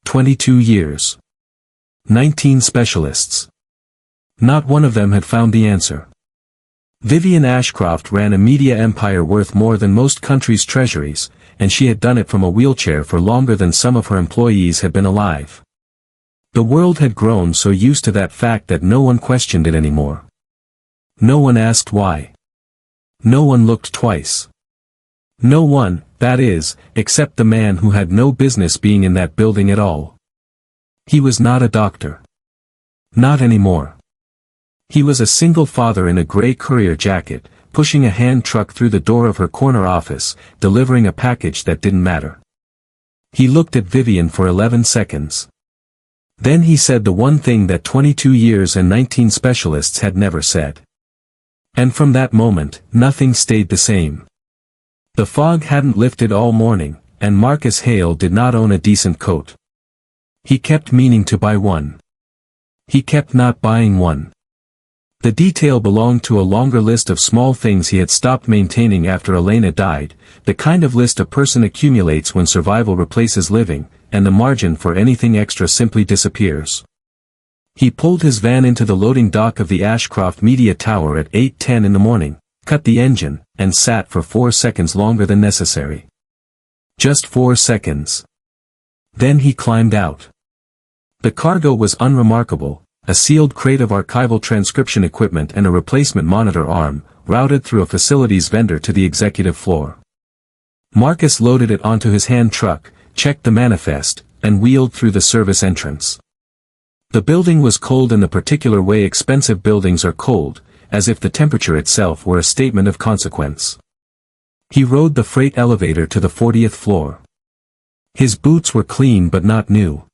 22 years. 19 specialists. Not one of them had found the answer. Vivienne Ashcroft ran a media empire worth more than most countries' treasuries, and she had done it from a wheelchair for longer than some of her employees had been alive. The world had grown so used to that fact that no one questioned it anymore. No one asked why. No one looked twice. No one, that is, except the man who had no business being in that building at all. He was not a doctor. Not anymore. He was a single father in a gray courier jacket, pushing a hand truck through the door of her corner office, delivering a package that didn't matter. He looked at Vivienne for 11 seconds. Then he said the one thing that 22 years and 19 specialists had never said. And from that moment, nothing stayed the same. The fog hadn't lifted all morning, and Marcus Hale did not own a decent coat. He kept meaning to buy one. He kept not buying one. The detail belonged to a longer list of small things he had stopped maintaining after Elena died, the kind of list a person accumulates when survival replaces living, and the margin for anything extra simply disappears. He pulled his van into the loading dock of the Ashcroft Media Tower at 8:10 in the morning, cut the engine, and sat for 4 seconds longer than necessary. Just 4 seconds. Then he climbed out. The cargo was unremarkable. A sealed crate of archival transcription equipment and a replacement monitor arm, routed through a facilities vendor to the executive floor. Marcus loaded it onto his hand truck, checked the manifest, and wheeled through the service entrance. The building was cold in the particular way expensive buildings are cold, as if the temperature itself were a statement of consequence. He rode the freight elevator to the 40th floor. His boots were clean but not new.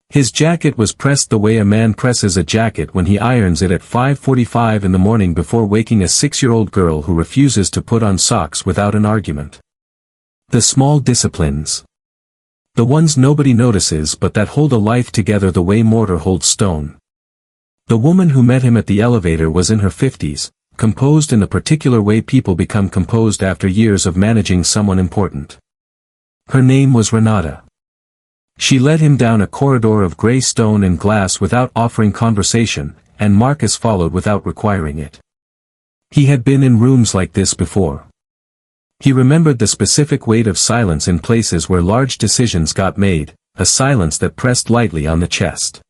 His jacket was pressed the way a man presses a jacket when he irons it at 5:45 in the morning before waking a 6-year-old girl who refuses to put on socks without an argument. The small disciplines. The ones nobody notices but that hold a life together the way mortar holds stone. The woman who met him at the elevator was in her 50s, composed in the particular way people become composed after years of managing someone important. Her name was Renata. She led him down a corridor of gray stone and glass without offering conversation, and Marcus followed without requiring it. He had been in rooms like this before. He remembered the specific weight of silence in places where large decisions got made, a silence that pressed lightly on the chest.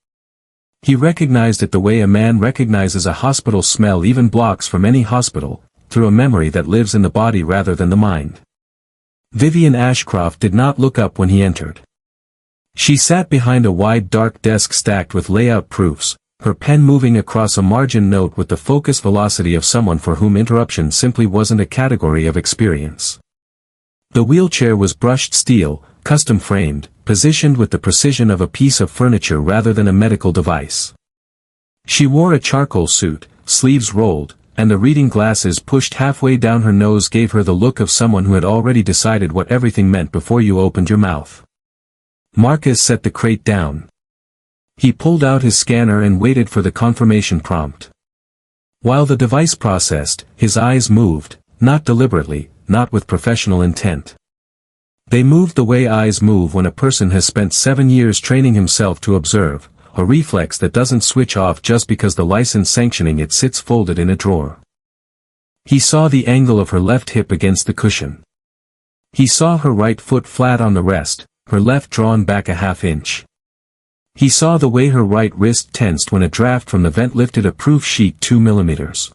He recognized it the way a man recognizes a hospital smell even blocks from any hospital, through a memory that lives in the body rather than the mind. Vivienne Ashcroft did not look up when he entered. She sat behind a wide dark desk stacked with layout proofs, her pen moving across a margin note with the focus velocity of someone for whom interruption simply wasn't a category of experience. The wheelchair was brushed steel, custom framed, positioned with the precision of a piece of furniture rather than a medical device. She wore a charcoal suit, sleeves rolled, and the reading glasses pushed halfway down her nose gave her the look of someone who had already decided what everything meant before you opened your mouth. Marcus set the crate down. He pulled out his scanner and waited for the confirmation prompt. While the device processed, his eyes moved, not deliberately, not with professional intent. They moved the way eyes move when a person has spent 7 years training himself to observe, a reflex that doesn't switch off just because the license sanctioning it sits folded in a drawer. He saw the angle of her left hip against the cushion. He saw her right foot flat on the rest, her left drawn back a half inch. He saw the way her right wrist tensed when a draft from the vent lifted a proof sheet 2 millimeters.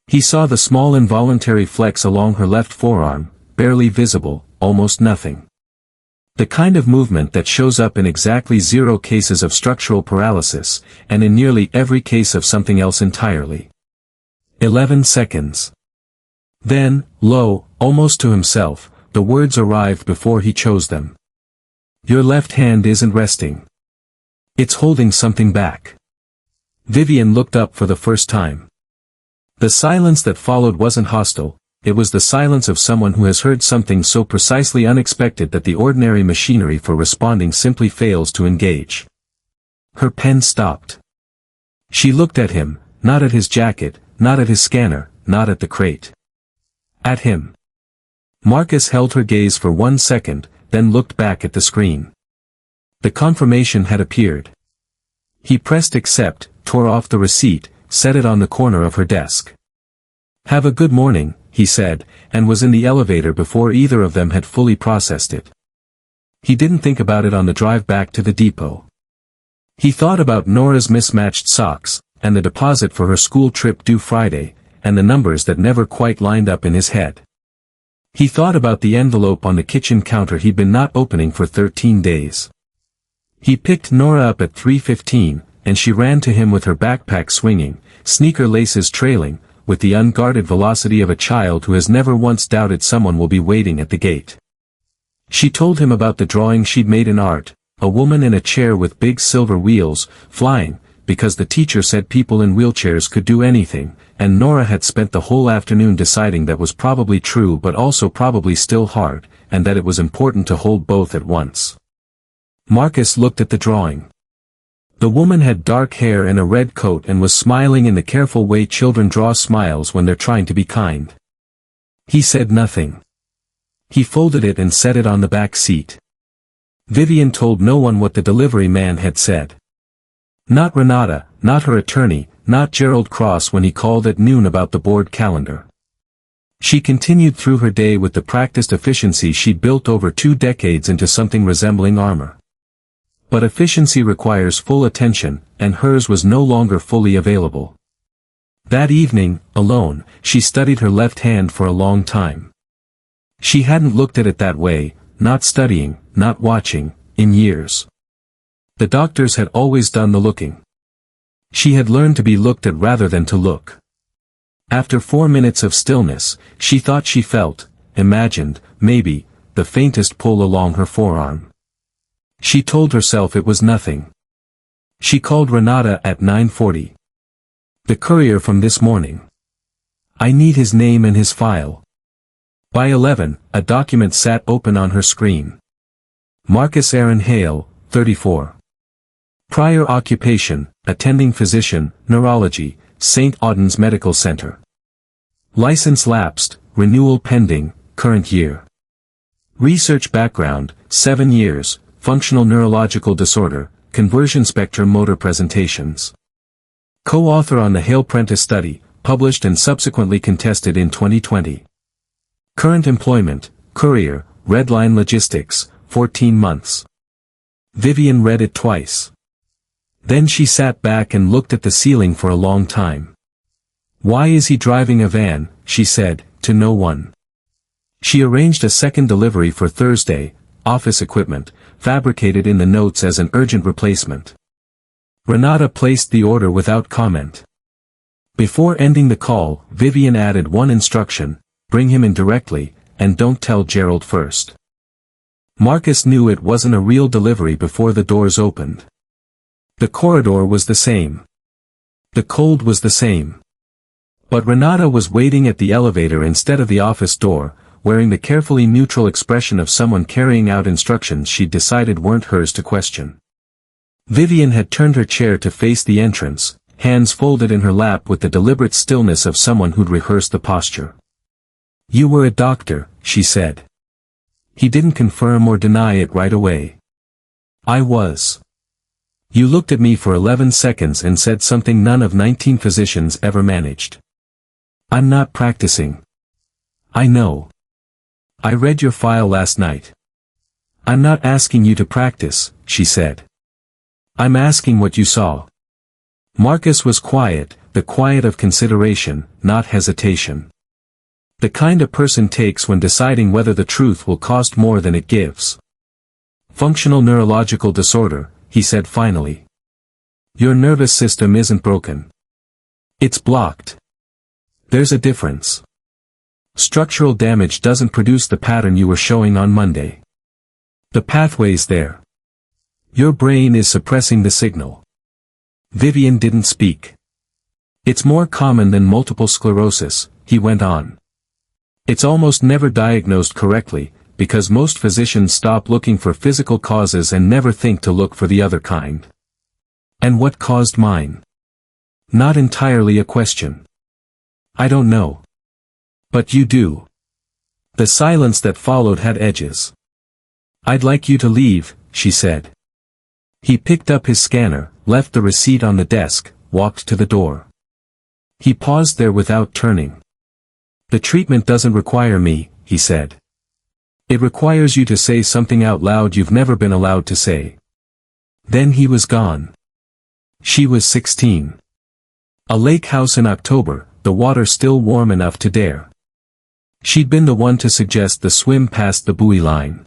He saw the small involuntary flex along her left forearm, barely visible, almost nothing. The kind of movement that shows up in exactly 0 cases of structural paralysis, and in nearly every case of something else entirely. 11 seconds. Then, low, almost to himself, the words arrived before he chose them. Your left hand isn't resting. It's holding something back. Vivienne looked up for the first time. The silence that followed wasn't hostile, it was the silence of someone who has heard something so precisely unexpected that the ordinary machinery for responding simply fails to engage. Her pen stopped. She looked at him, not at his jacket, not at his scanner, not at the crate. At him. Marcus held her gaze for 1 second, then looked back at the screen. The confirmation had appeared. He pressed accept, tore off the receipt, set it on the corner of her desk. "Have a good morning," he said, and was in the elevator before either of them had fully processed it. He didn't think about it on the drive back to the depot. He thought about Nora's mismatched socks, and the deposit for her school trip due Friday, and the numbers that never quite lined up in his head. He thought about the envelope on the kitchen counter he'd been not opening for 13 days. He picked Nora up at 3:15, and she ran to him with her backpack swinging, sneaker laces trailing, with the unguarded velocity of a child who has never once doubted someone will be waiting at the gate. She told him about the drawing she'd made in art, a woman in a chair with big silver wheels, flying, because the teacher said people in wheelchairs could do anything, and Nora had spent the whole afternoon deciding that was probably true but also probably still hard, and that it was important to hold both at once. Marcus looked at the drawing. The woman had dark hair and a red coat and was smiling in the careful way children draw smiles when they're trying to be kind. He said nothing. He folded it and set it on the back seat. Vivienne told no one what the delivery man had said. Not Renata, not her attorney, not Gerald Cross when he called at noon about the board calendar. She continued through her day with the practiced efficiency she'd built over 2 decades into something resembling armor. But efficiency requires full attention, and hers was no longer fully available. That evening, alone, she studied her left hand for a long time. She hadn't looked at it that way, not studying, not watching, in years. The doctors had always done the looking. She had learned to be looked at rather than to look. After 4 minutes of stillness, she thought she felt, imagined, maybe, the faintest pull along her forearm. She told herself it was nothing. She called Renata at 9:40. "The courier from this morning. I need his name and his file." By 11, a document sat open on her screen. Marcus Aaron Hale, 34. Prior occupation, attending physician, neurology, St. Auden's Medical Center. License lapsed, renewal pending, current year. Research background, 7 years, functional neurological disorder, conversion spectrum motor presentations. Co-author on the Hale-Prentice study, published and subsequently contested in 2020. Current employment, courier, Redline Logistics, 14 months. Vivienne read it twice. Then she sat back and looked at the ceiling for a long time. "Why is he driving a van?" she said, to no one. She arranged a second delivery for Thursday, office equipment, fabricated in the notes as an urgent replacement. Renata placed the order without comment. Before ending the call, Vivienne added one instruction: bring him in directly, and don't tell Gerald first. Marcus knew it wasn't a real delivery before the doors opened. The corridor was the same. The cold was the same. But Renata was waiting at the elevator instead of the office door, wearing the carefully neutral expression of someone carrying out instructions she'd decided weren't hers to question. Vivienne had turned her chair to face the entrance, hands folded in her lap with the deliberate stillness of someone who'd rehearsed the posture. "You were a doctor," she said. He didn't confirm or deny it right away. "I was. You looked at me for 11 seconds and said something none of 19 physicians ever managed. I'm not practicing. I know. I read your file last night. I'm not asking you to practice," she said. "I'm asking what you saw." Marcus was quiet, the quiet of consideration, not hesitation. The kind a person takes when deciding whether the truth will cost more than it gives. "Functional neurological disorder," he said finally. "Your nervous system isn't broken. It's blocked. There's a difference. Structural damage doesn't produce the pattern you were showing on Monday. The pathway's there. Your brain is suppressing the signal." Vivienne didn't speak. "It's more common than multiple sclerosis," he went on. "It's almost never diagnosed correctly, because most physicians stop looking for physical causes and never think to look for the other kind." "And what caused mine?" "Not entirely a question. I don't know. But you do." The silence that followed had edges. "I'd like you to leave," she said. He picked up his scanner, left the receipt on the desk, walked to the door. He paused there without turning. "The treatment doesn't require me," he said. "It requires you to say something out loud you've never been allowed to say." Then he was gone. She was 16. A lake house in October, the water still warm enough to dare. She'd been the one to suggest the swim past the buoy line.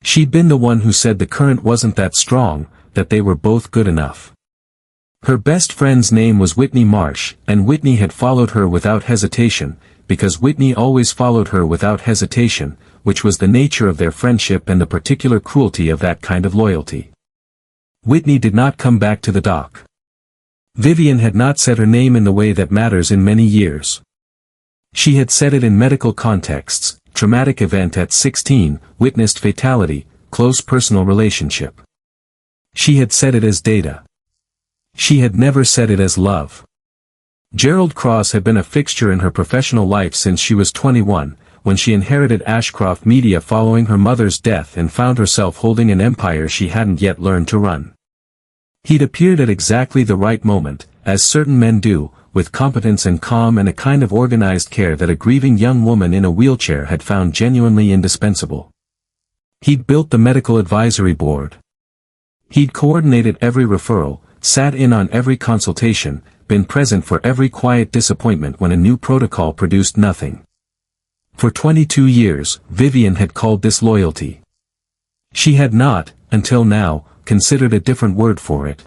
She'd been the one who said the current wasn't that strong, that they were both good enough. Her best friend's name was Whitney Marsh, and Whitney had followed her without hesitation, because Whitney always followed her without hesitation, which was the nature of their friendship and the particular cruelty of that kind of loyalty. Whitney did not come back to the dock. Vivienne had not said her name in the way that matters in many years. She had said it in medical contexts: traumatic event at 16, witnessed fatality, close personal relationship. She had said it as data. She had never said it as love. Gerald Cross had been a fixture in her professional life since she was 21, when she inherited Ashcroft Media following her mother's death and found herself holding an empire she hadn't yet learned to run. He'd appeared at exactly the right moment, as certain men do, with competence and calm and a kind of organized care that a grieving young woman in a wheelchair had found genuinely indispensable. He'd built the medical advisory board. He'd coordinated every referral, sat in on every consultation, been present for every quiet disappointment when a new protocol produced nothing. For 22 years, Vivienne had called this loyalty. She had not, until now, considered a different word for it.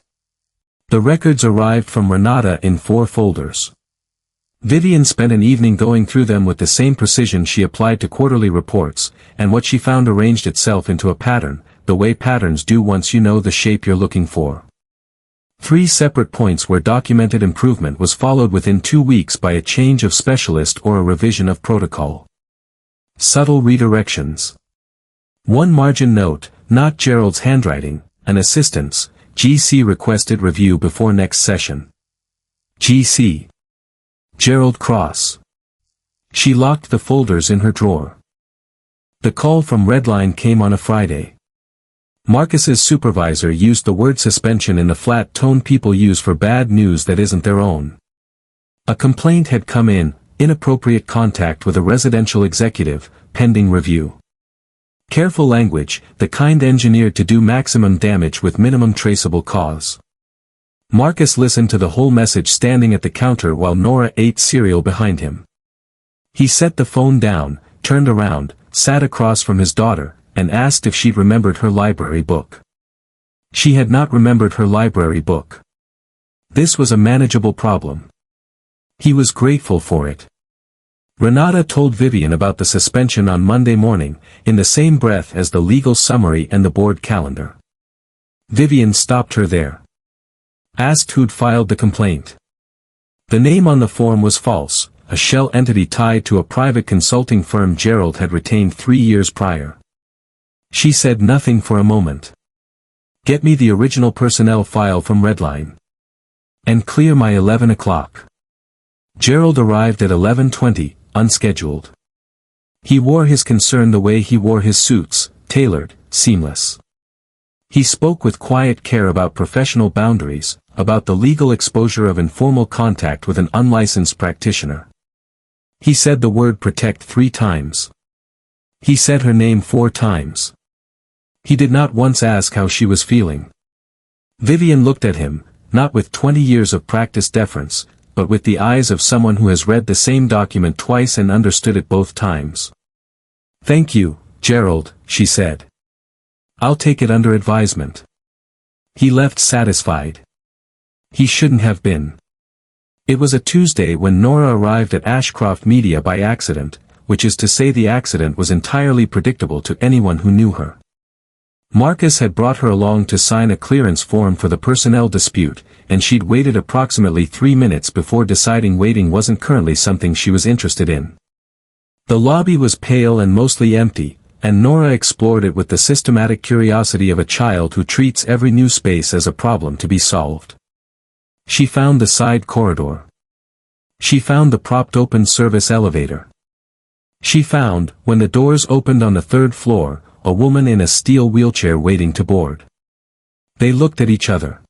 The records arrived from Renata in 4 folders. Vivienne spent an evening going through them with the same precision she applied to quarterly reports, and what she found arranged itself into a pattern, the way patterns do once you know the shape you're looking for. 3 separate points where documented improvement was followed within 2 weeks by a change of specialist or a revision of protocol. Subtle redirections. 1 margin note, not Gerald's handwriting, an assistant's. GC requested review before next session. GC. Gerald Cross. She locked the folders in her drawer. The call from Redline came on a Friday. Marcus's supervisor used the word suspension in the flat tone people use for bad news that isn't their own. A complaint had come in, inappropriate contact with a residential executive, pending review. Careful language, the kind engineered to do maximum damage with minimum traceable cause. Marcus listened to the whole message standing at the counter while Nora ate cereal behind him. He set the phone down, turned around, sat across from his daughter, and asked if she'd remembered her library book. She had not remembered her library book. This was a manageable problem. He was grateful for it. Renata told Vivienne about the suspension on Monday morning, in the same breath as the legal summary and the board calendar. Vivienne stopped her there. Asked who'd filed the complaint. The name on the form was false, a shell entity tied to a private consulting firm Gerald had retained 3 years prior. She said nothing for a moment. "Get me the original personnel file from Redline. And clear my 11 o'clock. Gerald arrived at 11:20, unscheduled. He wore his concern the way he wore his suits, tailored, seamless. He spoke with quiet care about professional boundaries, about the legal exposure of informal contact with an unlicensed practitioner. He said the word protect 3 times. He said her name 4 times. He did not once ask how she was feeling. Vivienne looked at him, not with 20 years of practice deference, but with the eyes of someone who has read the same document twice and understood it both times. "Thank you, Gerald," she said. "I'll take it under advisement." He left satisfied. He shouldn't have been. It was a Tuesday when Nora arrived at Ashcroft Media by accident, which is to say the accident was entirely predictable to anyone who knew her. Marcus had brought her along to sign a clearance form for the personnel dispute, and she'd waited approximately 3 minutes before deciding waiting wasn't currently something she was interested in. The lobby was pale and mostly empty, and Nora explored it with the systematic curiosity of a child who treats every new space as a problem to be solved. She found the side corridor. She found the propped open service elevator. She found, when the doors opened on the 3rd floor, a woman in a steel wheelchair waiting to board. They looked at each other.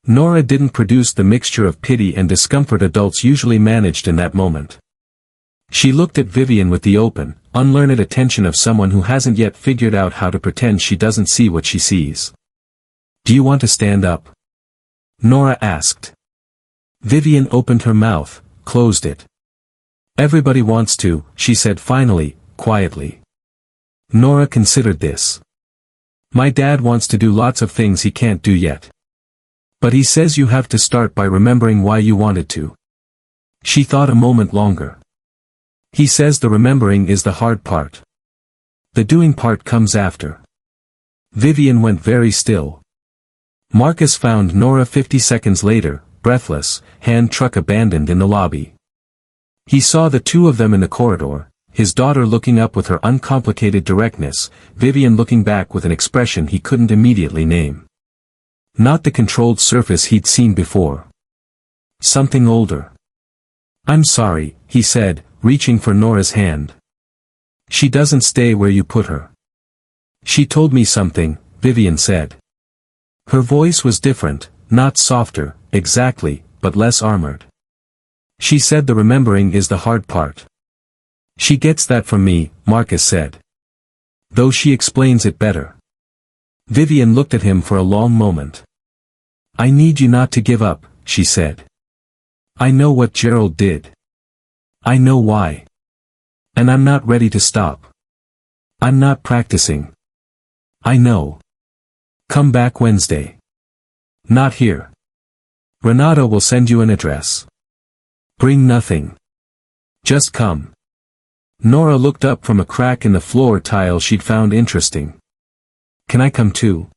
Nora didn't produce the mixture of pity and discomfort adults usually managed in that moment. She looked at Vivienne with the open, unlearned attention of someone who hasn't yet figured out how to pretend she doesn't see what she sees. "Do you want to stand up?" Nora asked. Vivienne opened her mouth, closed it. "Everybody wants to," she said finally, quietly. Nora considered this. "My dad wants to do lots of things he can't do yet. But he says you have to start by remembering why you wanted to." She thought a moment longer. "He says the remembering is the hard part. The doing part comes after." Vivienne went very still. Marcus found Nora 50 seconds later, breathless, hand truck abandoned in the lobby. He saw the two of them in the corridor, his daughter looking up with her uncomplicated directness, Vivienne looking back with an expression he couldn't immediately name. Not the controlled surface he'd seen before. Something older. "I'm sorry," he said, reaching for Nora's hand. "She doesn't stay where you put her." "She told me something," Vivienne said. Her voice was different, not softer, exactly, but less armored. "She said the remembering is the hard part." "She gets that from me," Marcus said. "Though she explains it better." Vivienne looked at him for a long moment. "I need you not to give up," she said. "I know what Gerald did. I know why. And I'm not ready to stop. I'm not practicing. I know. Come back Wednesday." "Not here. Renato will send you an address. Bring nothing. Just come." Nora looked up from a crack in the floor tile she'd found interesting. "Can I come too?"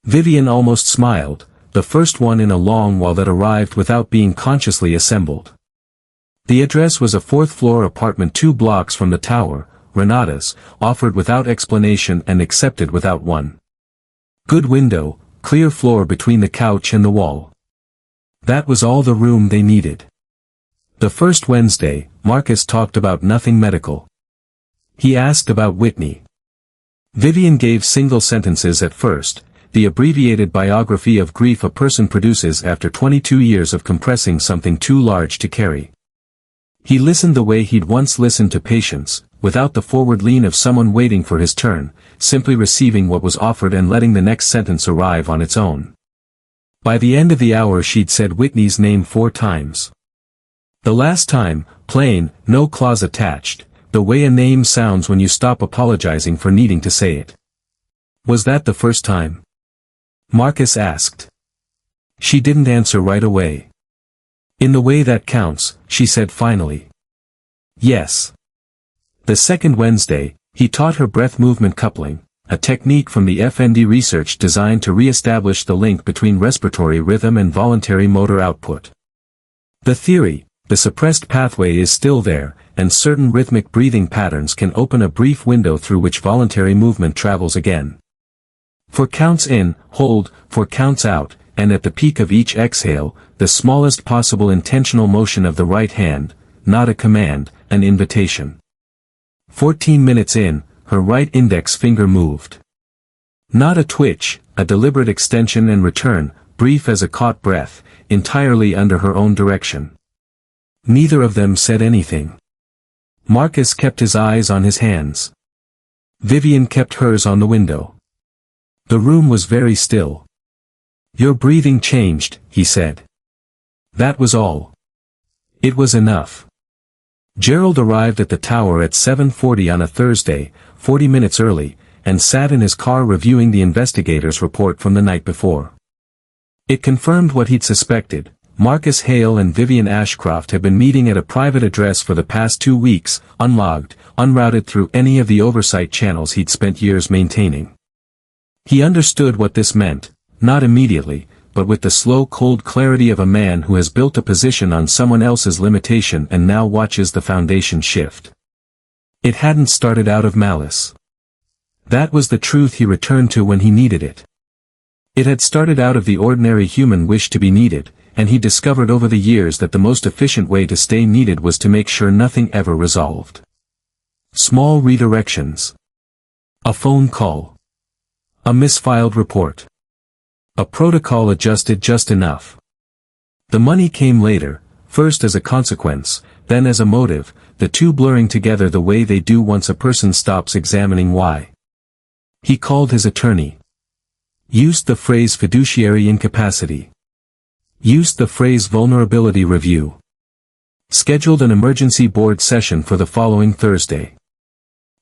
Vivienne almost smiled, the first one in a long while that arrived without being consciously assembled. The address was a fourth-floor apartment 2 blocks from the tower, Renata's, offered without explanation and accepted without one. Good window, clear floor between the couch and the wall. That was all the room they needed. The first Wednesday, Marcus talked about nothing medical. He asked about Whitney. Vivienne gave single sentences at first, the abbreviated biography of grief a person produces after 22 years of compressing something too large to carry. He listened the way he'd once listened to patients, without the forward lean of someone waiting for his turn, simply receiving what was offered and letting the next sentence arrive on its own. By the end of the hour she'd said Whitney's name 4 times. The last time, plain, no clause attached, the way a name sounds when you stop apologizing for needing to say it. "Was that the first time?" Marcus asked. She didn't answer right away. "In the way that counts," she said finally. "Yes." The second Wednesday, he taught her breath movement coupling, a technique from the FND research designed to re-establish the link between respiratory rhythm and voluntary motor output. The theory, the suppressed pathway is still there, and certain rhythmic breathing patterns can open a brief window through which voluntary movement travels again. 4 counts in, hold, 4 counts out, and at the peak of each exhale, the smallest possible intentional motion of the right hand, not a command, an invitation. 14 minutes in, her right index finger moved. Not a twitch, a deliberate extension and return, brief as a caught breath, entirely under her own direction. Neither of them said anything. Marcus kept his eyes on his hands. Vivienne kept hers on the window. The room was very still. "Your breathing changed," he said. That was all. It was enough. Gerald arrived at the tower at 7:40 on a Thursday, 40 minutes early, and sat in his car reviewing the investigator's report from the night before. It confirmed what he'd suspected. Marcus Hale and Vivienne Ashcroft had been meeting at a private address for the past 2 weeks, unlogged, unrouted through any of the oversight channels he'd spent years maintaining. He understood what this meant, not immediately, but with the slow cold clarity of a man who has built a position on someone else's limitation and now watches the foundation shift. It hadn't started out of malice. That was the truth he returned to when he needed it. It had started out of the ordinary human wish to be needed, and he discovered over the years that the most efficient way to stay needed was to make sure nothing ever resolved. Small redirections. A phone call. A misfiled report. A protocol adjusted just enough. The money came later, first as a consequence, then as a motive, the two blurring together the way they do once a person stops examining why. He called his attorney. Used the phrase fiduciary incapacity. Used the phrase vulnerability review. Scheduled an emergency board session for the following Thursday.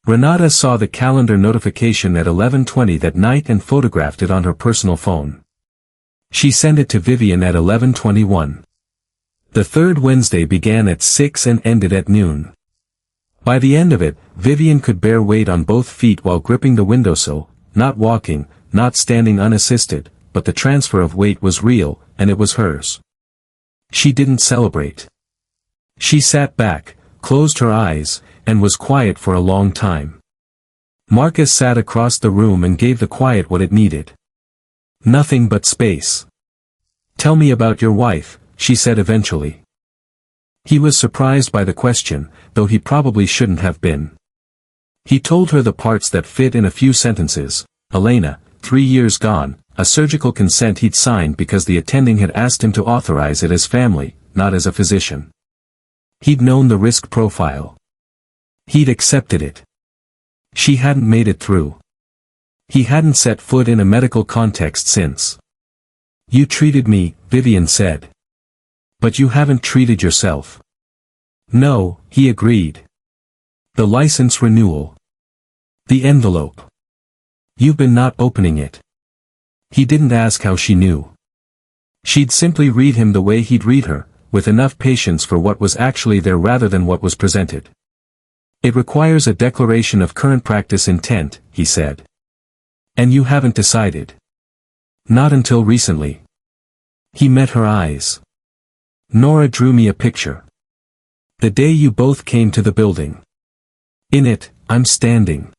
Renata saw the calendar notification at 11:20 that night and photographed it on her personal phone. She sent it to Vivienne at 11:21. The third Wednesday began at 6 and ended at noon. By the end of it, Vivienne could bear weight on both feet while gripping the windowsill, not walking, not standing unassisted, but the transfer of weight was real, and it was hers. She didn't celebrate. She sat back, closed her eyes, and was quiet for a long time. Marcus sat across the room and gave the quiet what it needed. Nothing but space. "Tell me about your wife," she said eventually. He was surprised by the question, though he probably shouldn't have been. He told her the parts that fit in a few sentences. Elena, 3 years gone, a surgical consent he'd signed because the attending had asked him to authorize it as family, not as a physician. He'd known the risk profile. He'd accepted it. She hadn't made it through. He hadn't set foot in a medical context since. "You treated me," Vivienne said. "But you haven't treated yourself." "No," he agreed. "The license renewal. The envelope. You've been not opening it." He didn't ask how she knew. She'd simply read him the way he'd read her, with enough patience for what was actually there rather than what was presented. "It requires a declaration of current practice intent," he said. "And you haven't decided." "Not until recently." He met her eyes. "Nora drew me a picture. The day you both came to the building. In it, I'm standing."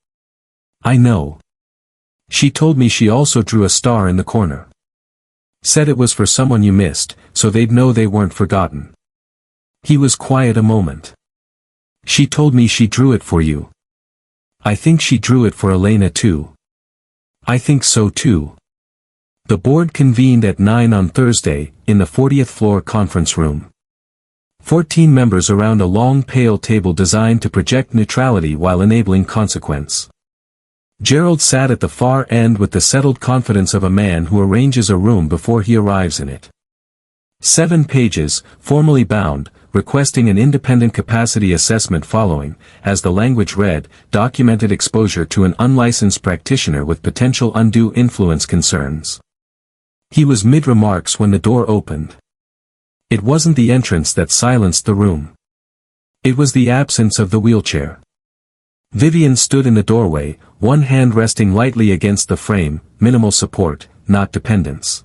"I know." She told me she also drew a star in the corner. Said it was for someone you missed, so they'd know they weren't forgotten. He was quiet a moment. "She told me she drew it for you." "I think she drew it for Elena too." "I think so too." The board convened at 9 on Thursday, in the 40th floor conference room. 14 members around a long pale table designed to project neutrality while enabling consequence. Gerald sat at the far end with the settled confidence of a man who arranges a room before he arrives in it. 7 pages, formally bound, requesting an independent capacity assessment following, as the language read, documented exposure to an unlicensed practitioner with potential undue influence concerns. He was mid-remarks when the door opened. It wasn't the entrance that silenced the room. It was the absence of the wheelchair. Vivienne stood in the doorway, one hand resting lightly against the frame, minimal support, not dependence.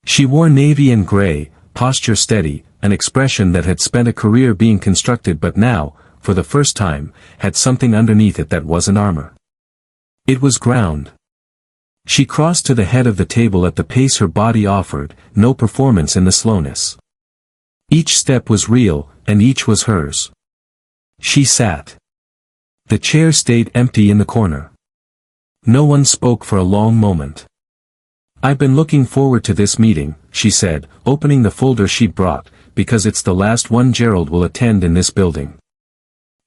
She wore navy and gray, posture steady, an expression that had spent a career being constructed but now, for the first time, had something underneath it that wasn't armor. It was ground. She crossed to the head of the table at the pace her body offered, no performance in the slowness. Each step was real, and each was hers. She sat. The chair stayed empty in the corner. No one spoke for a long moment. "I've been looking forward to this meeting," she said, opening the folder she'd brought, "because it's the last one Gerald will attend in this building."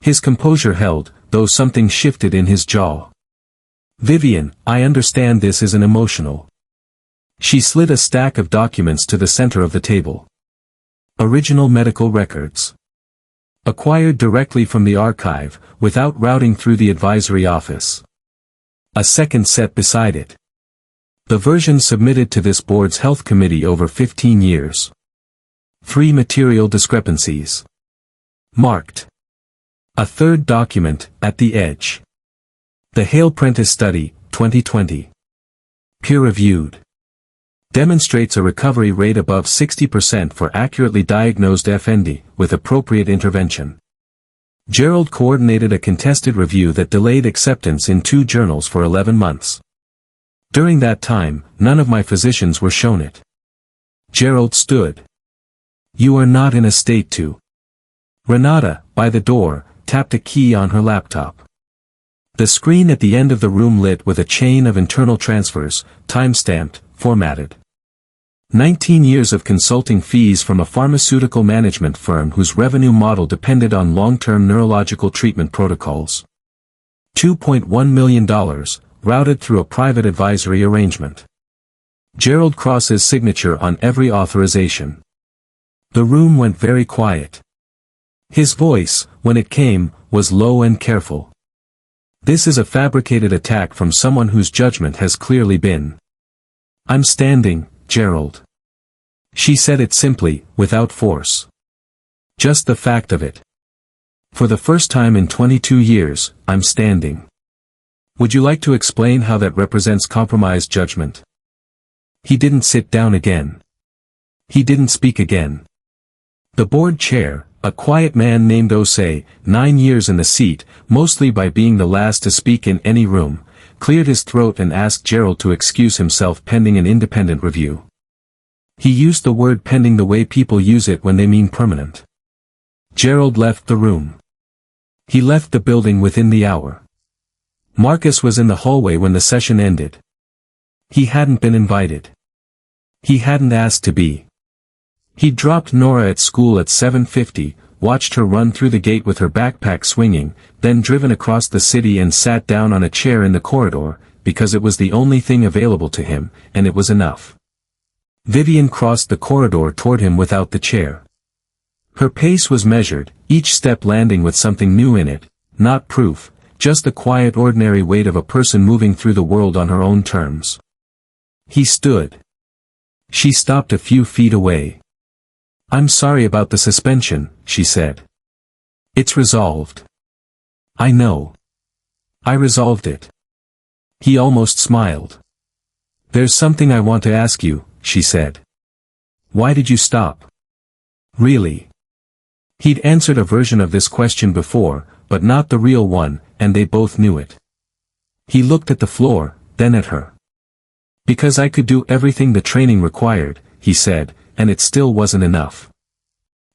His composure held, though something shifted in his jaw. "Vivienne, I understand this is an emotional." She slid a stack of documents to the center of the table. Original medical records. Acquired directly from the archive, without routing through the advisory office. A second set beside it. The version submitted to this board's health committee over 15 years. 3 material discrepancies. Marked. A third document, at the edge. The Hale Prentice Study, 2020. Peer-reviewed. Demonstrates a recovery rate above 60% for accurately diagnosed FND, with appropriate intervention. Gerald coordinated a contested review that delayed acceptance in 2 journals for 11 months. During that time, none of my physicians were shown it. Gerald stood. "You are not in a state to." Renata, by the door, tapped a key on her laptop. The screen at the end of the room lit with a chain of internal transfers, time-stamped, formatted. 19 years of consulting fees from a pharmaceutical management firm whose revenue model depended on long-term neurological treatment protocols. $2.1 million, routed through a private advisory arrangement. Gerald Cross's signature on every authorization. The room went very quiet. His voice, when it came, was low and careful. This is a fabricated attack from someone whose judgment has clearly been. I'm standing, Gerald. She said it simply, without force. Just the fact of it. For the first time in 22 years, I'm standing. Would you like to explain how that represents compromised judgment? He didn't sit down again. He didn't speak again. The board chair, a quiet man named Osei, 9 years in the seat, mostly by being the last to speak in any room, cleared his throat and asked Gerald to excuse himself pending an independent review. He used the word pending the way people use it when they mean permanent. Gerald left the room. He left the building within the hour. Marcus was in the hallway when the session ended. He hadn't been invited. He hadn't asked to be. He'd dropped Nora at school at 7:50, watched her run through the gate with her backpack swinging, then driven across the city and sat down on a chair in the corridor, because it was the only thing available to him, and it was enough. Vivienne crossed the corridor toward him without the chair. Her pace was measured, each step landing with something new in it, not proof, just the quiet ordinary weight of a person moving through the world on her own terms. He stood. She stopped a few feet away. I'm sorry about the suspension, she said. It's resolved. I know. I resolved it. He almost smiled. There's something I want to ask you, she said. Why did you stop? Really? He'd answered a version of this question before, but not the real one, and they both knew it. He looked at the floor, then at her. Because I could do everything the training required, he said, and it still wasn't enough.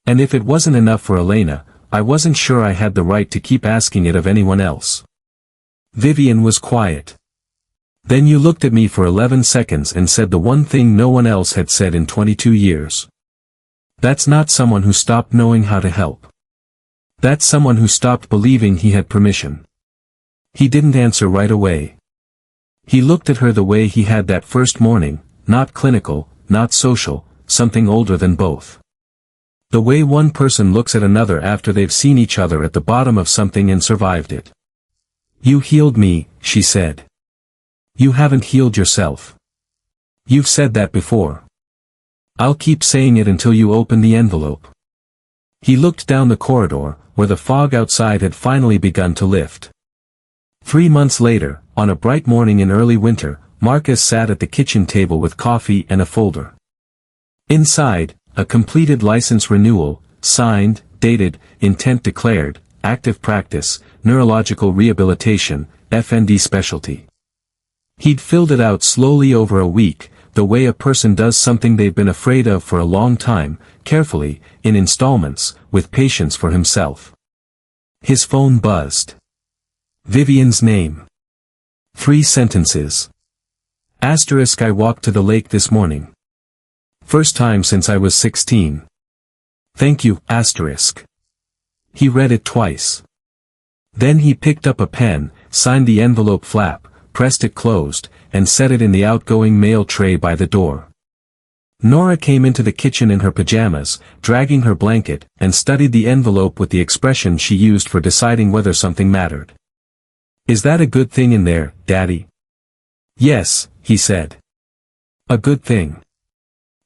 And if it wasn't enough for Elena, I wasn't sure I had the right to keep asking it of anyone else. Vivienne was quiet. Then you looked at me for 11 seconds and said the one thing no one else had said in 22 years. That's not someone who stopped knowing how to help. That's someone who stopped believing he had permission. He didn't answer right away. He looked at her the way he had that first morning, not clinical, not social, something older than both. The way one person looks at another after they've seen each other at the bottom of something and survived it. You healed me, she said. You haven't healed yourself. You've said that before. I'll keep saying it until you open the envelope. He looked down the corridor, where the fog outside had finally begun to lift. 3 months later, on a bright morning in early winter, Marcus sat at the kitchen table with coffee and a folder. Inside, a completed license renewal, signed, dated, intent declared, active practice, neurological rehabilitation, FND specialty. He'd filled it out slowly over a week, the way a person does something they've been afraid of for a long time, carefully, in installments, with patience for himself. His phone buzzed. Vivienne's name. 3 sentences. Asterisk I walked to the lake this morning. First time since I was 16. Thank you, asterisk. He read it twice. Then he picked up a pen, signed the envelope flap, pressed it closed, and set it in the outgoing mail tray by the door. Nora came into the kitchen in her pajamas, dragging her blanket, and studied the envelope with the expression she used for deciding whether something mattered. Is that a good thing in there, Daddy? Yes, he said. A good thing.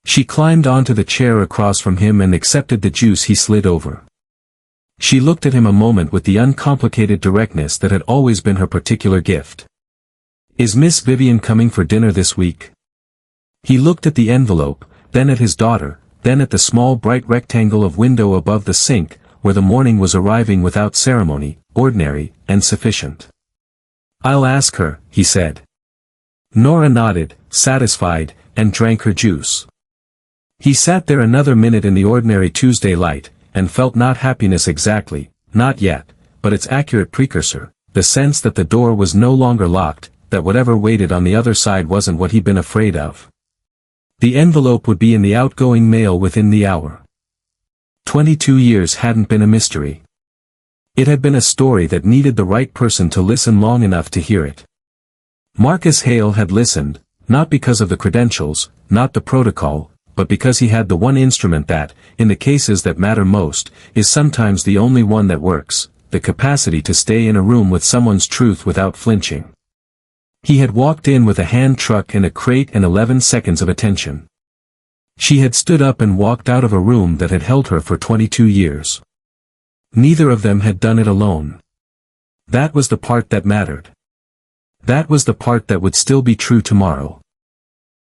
She climbed onto the chair across from him and accepted the juice he slid over. She looked at him a moment with the uncomplicated directness that had always been her particular gift. Is Miss Vivienne coming for dinner this week? He looked at the envelope, then at his daughter, then at the small bright rectangle of window above the sink, where the morning was arriving without ceremony, ordinary, and sufficient. I'll ask her, he said. Nora nodded, satisfied, and drank her juice. He sat there another minute in the ordinary Tuesday light, and felt not happiness exactly, not yet, but its accurate precursor, the sense that the door was no longer locked, that whatever waited on the other side wasn't what he'd been afraid of. The envelope would be in the outgoing mail within the hour. 22 years hadn't been a mystery. It had been a story that needed the right person to listen long enough to hear it. Marcus Hale had listened, not because of the credentials, not the protocol, but because he had the one instrument that, in the cases that matter most, is sometimes the only one that works, the capacity to stay in a room with someone's truth without flinching. He had walked in with a hand truck and a crate and 11 seconds of attention. She had stood up and walked out of a room that had held her for 22 years. Neither of them had done it alone. That was the part that mattered. That was the part that would still be true tomorrow.